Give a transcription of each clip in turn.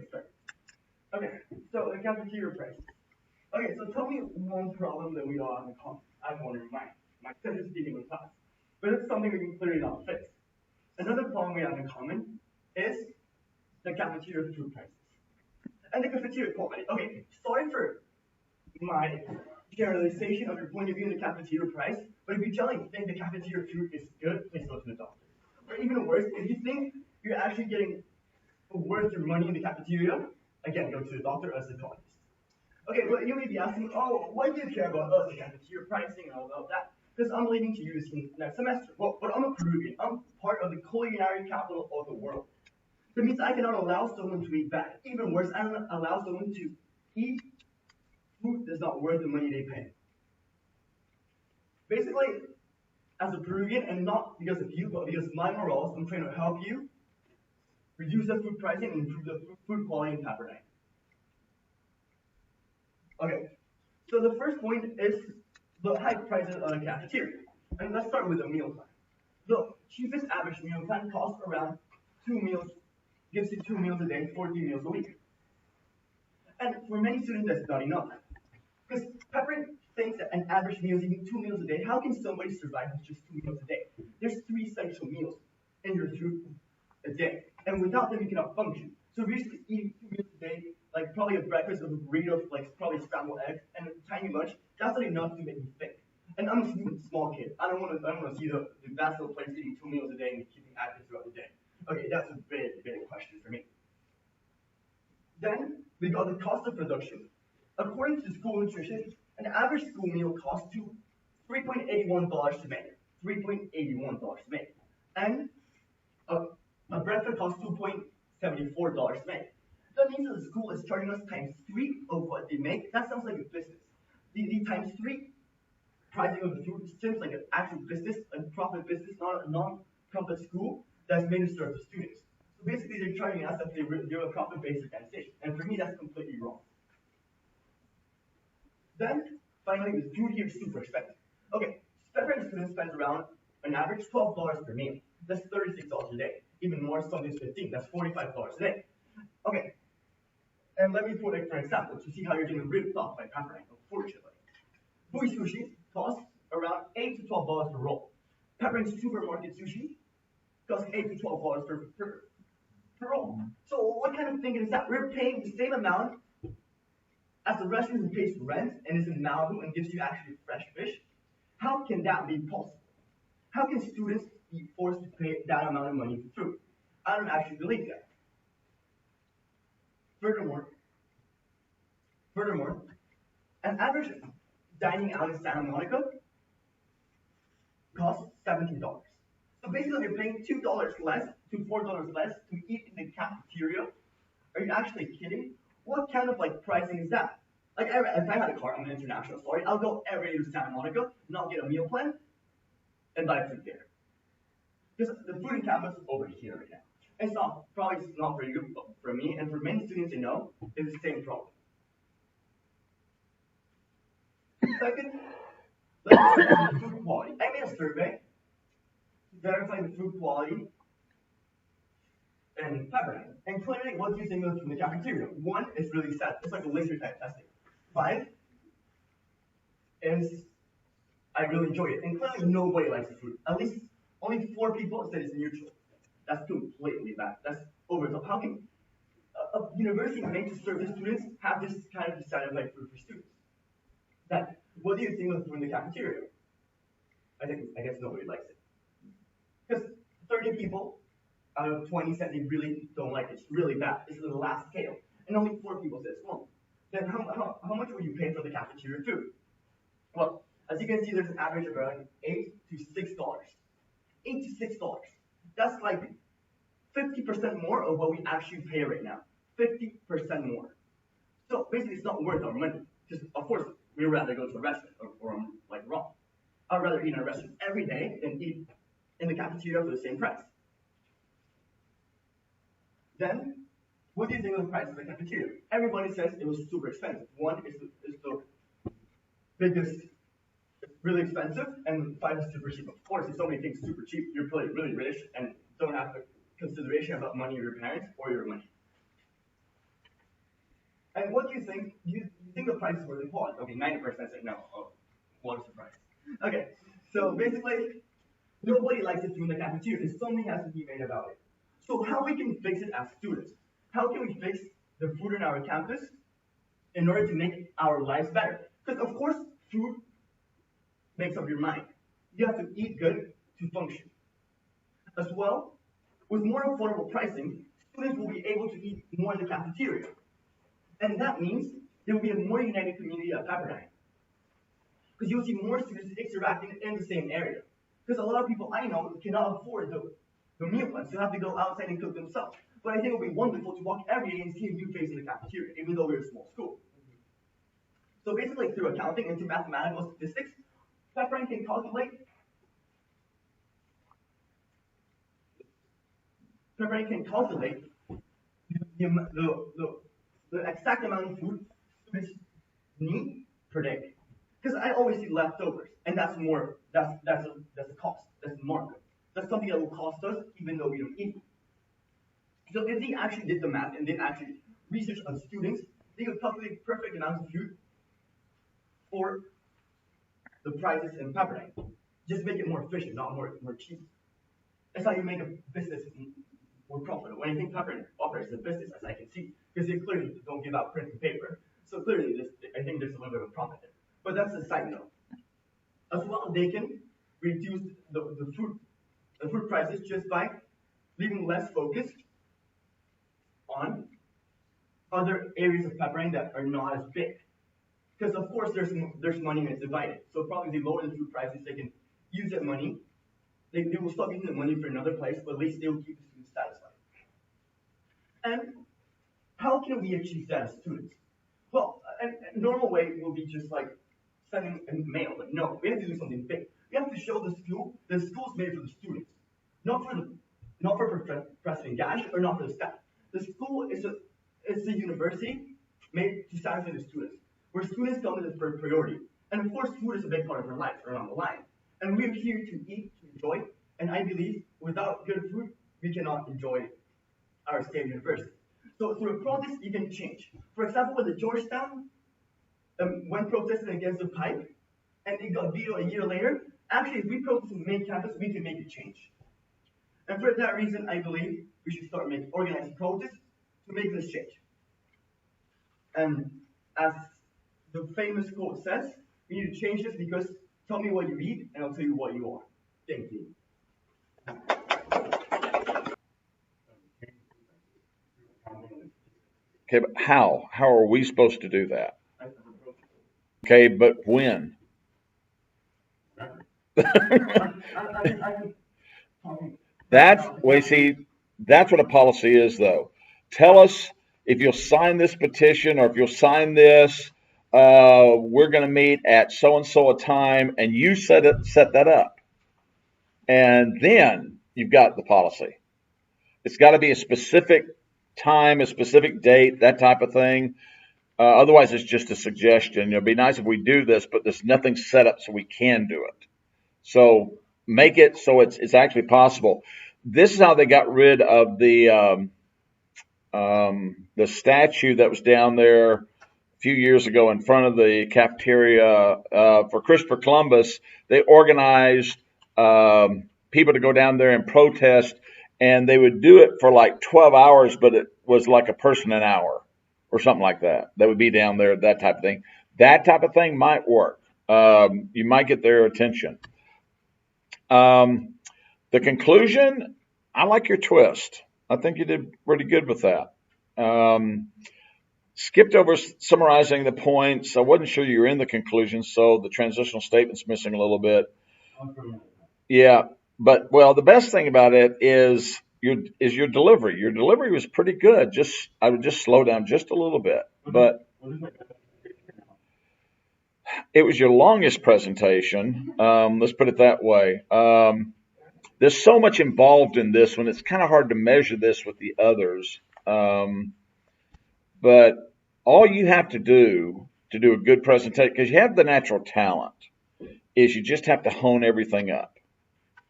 get started. Okay, so the cafeteria prices. Okay, so tell me one problem that we all have in common. I have one in mind. My sense is speaking in class. But it's something we can clearly not fix. Another problem we have in common is the cafeteria food prices. And the cafeteria quality. Okay, sorry for my generalization of your point of view in the cafeteria price, but if you generally think the cafeteria food is good, please go to the doctor. Or even worse, if you think you're actually getting worth your money in the cafeteria, again, go to the doctor or a psychologist. Okay, well, you may be asking, oh, why do you care about us, the cafeteria pricing and all of that? Because I'm leaving to UC next semester. Well, but I'm a Peruvian. I'm part of the culinary capital of the world. That means I cannot allow someone to eat bad. Even worse, I don't allow someone to eat food that's not worth the money they pay. Basically, as a Peruvian, and not because of you, but because of my morals, I'm trying to help you reduce the food pricing and improve the food quality in Pepperdine. Okay, so the first point is the high prices of the cafeteria. And let's start with the meal plan. The cheapest average meal plan costs around 2 meals, gives you 2 meals a day, 40 meals a week. And for many students, that's not enough. Because Pepperdine thinks that an average meal is eating 2 meals a day. How can somebody survive with just 2 meals a day? There's 3 essential meals in your food a day. And without them, you cannot function. So if you're just eating 2 meals a day, like probably a breakfast of a burrito, like probably scrambled eggs, and a tiny lunch, that's not enough to make me think. And I'm a small kid. I don't want to see the basketball players eating 2 meals a day and keeping active throughout the day. Okay, that's a big question for me. Then we got the cost of production. According to school nutrition, an average school meal costs $3.81 to make. $3.81 to make. And a breakfast costs $2.74 to make. That means that the school is charging us times 3 of what they make. That sounds like a business. The times 3 pricing of the food seems like an actual business, a profit business, not a non-profit school that's made to serve the students. So basically, they're charging us that they're a profit-based organization. And for me, that's completely wrong. Then, finally, the food here is super expensive. Okay, Pepperdine students spend around an average $12 per meal. That's $36 a day. Even more, some days 15. That's $45 a day. Okay, and let me put it for example to see how you're getting ripped off by Pepperdine, unfortunately. Bui sushi costs around $8 to $12 per roll. Pepperdine supermarket sushi costs $8 to $12 per roll. So what kind of thinking is that? We're paying the same amount as the restaurant who pays rent and is in Malibu and gives you actually fresh fish. How can that be possible? How can students be forced to pay that amount of money for food? I don't actually believe that. Furthermore, an average dining out in Santa Monica costs $17. So basically, you're paying $2 less to $4 less to eat in the cafeteria. Are you actually kidding? What kind of pricing is that? Like, if I had a car, I'm an international story, I'll go every day to Santa Monica, not get a meal plan, and buy food there. Because the food in campus is over here right now. It's probably not very good for me, and for many students I know, it's the same problem. Second, let's look at the food quality. I made a survey to verify the food quality in Pepperdine. And clearly, what do you think of the cafeteria? 1 is really sad. It's like a laser type testing. 5 is I really enjoy it. And clearly, nobody likes the food. At least only 4 people said it's neutral. That's completely bad. That's over the top. How can a university made to serve the students have this kind of dissatisfied food for students? Then, what do you think of food in the cafeteria? I guess nobody likes it. Because 30 people out of 20 said they really don't like it. It's really bad. This is the last scale. And only 4 people said it's wrong. Then how much would you pay for the cafeteria food? Well, as you can see, there's an average of around $8 to $6. $8 to $6. That's like 50% more of what we actually pay right now. 50% more. So basically, it's not worth our money. Because of course, we'd rather go to a restaurant or I'm wrong. I'd rather eat in a restaurant every day than eat in the cafeteria for the same price. Then, what do you think of the price of the cafeteria? Everybody says it was super expensive. 1 is the biggest, really expensive, and 5 is super cheap. Of course, if somebody thinks super cheap, you're probably really rich and don't have a consideration about money of your parents or your money. And what do you think? You think the price is worth the quality? Okay, 90% say no. Oh, what a surprise. Okay, so basically, nobody likes the food in the cafeteria. Something has to be made about it. So how we can fix it as students? How can we fix the food in our campus in order to make our lives better? Because of course, food makes up your mind. You have to eat good to function. As well, with more affordable pricing, students will be able to eat more in the cafeteria. And that means there will be a more united community at Pepperdine. Because you'll see more students interacting in the same area. Because a lot of people I know cannot afford the meal plans, so have to go outside and cook themselves. But I think it would be wonderful to walk every day and see a new face in the cafeteria, even though we're a small school. So basically, through accounting and through mathematical statistics, Pepperdine can calculate the exact amount of food students need per day. Because I always see leftovers, and that's more that's a cost. That's markup. That's something that will cost us even though we don't eat it. So if they actually did the math and they actually research on students, they could calculate perfect amounts of food for the prices in Pepperdine. Just make it more efficient, not more cheap. That's how you make a business more profitable. And I think Pepperdine operates as a business, as I can see, because they clearly don't give out printed paper. So clearly, I think there's a little bit of a profit there. But that's a side note. As well, they can reduce the food prices just by leaving less focus on other areas of Pepperdine that are not as big. Because of course there's money and it's divided. So probably they lower the food prices, they can use that money. They will stop using the money for another place, but at least they will keep the students satisfied. And how can we achieve that as students? Well, a normal way will be just like sending a mail, but no, we have to do something big. We have to show the school's made for the students, not for President Gash or not for the staff. The school is a university made to satisfy the students, where students come as a priority. And of course, food is a big part of our lives around the line. And we're here to eat, to enjoy, and I believe without good food, we cannot enjoy our state university. So through a protest, you can change. For example, with the Georgetown, when protesting against the pipe, and it got vetoed a year later, actually, if we protest in the main campus, we can make a change. And for that reason, I believe we should start organizing protests to make this change. And as the famous quote says, we need to change this because tell me what you eat, and I'll tell you what you are. Thank you. Okay, but how? How are we supposed to do that? Okay, but when? That's what a policy is, though. Tell us if you'll sign this petition or if you'll sign this. We're going to meet at so and so a time, and you set that up, and then you've got the policy. It's got to be a specific time, a specific date, that type of thing. Otherwise, it's just a suggestion. It'd be nice if we do this, but there's nothing set up so we can do it. So make it so it's actually possible. This is how they got rid of the statue that was down there a few years ago in front of the cafeteria for Christopher Columbus. They organized people to go down there and protest, and they would do it for like 12 hours, but it was like a person an hour or something like that. They would be down there, that type of thing. That type of thing might work. You might get their attention. The conclusion, I like your twist. I think you did pretty good with that. Skipped over summarizing the points. I wasn't sure you were in the conclusion, so the transitional statement's missing a little bit. Yeah, but well, the best thing about it is your delivery. Your delivery was pretty good. I would just slow down just a little bit, but it was your longest presentation. Let's put it that way. There's so much involved in this one. It's kind of hard to measure this with the others. But all you have to do a good presentation, because you have the natural talent, is you just have to hone everything up.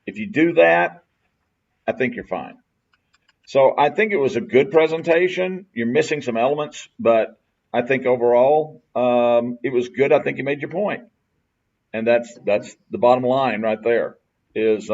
If you do that, I think you're fine. So I think it was a good presentation. You're missing some elements, but I think overall, it was good. I think you made your point. And that's the bottom line right there is,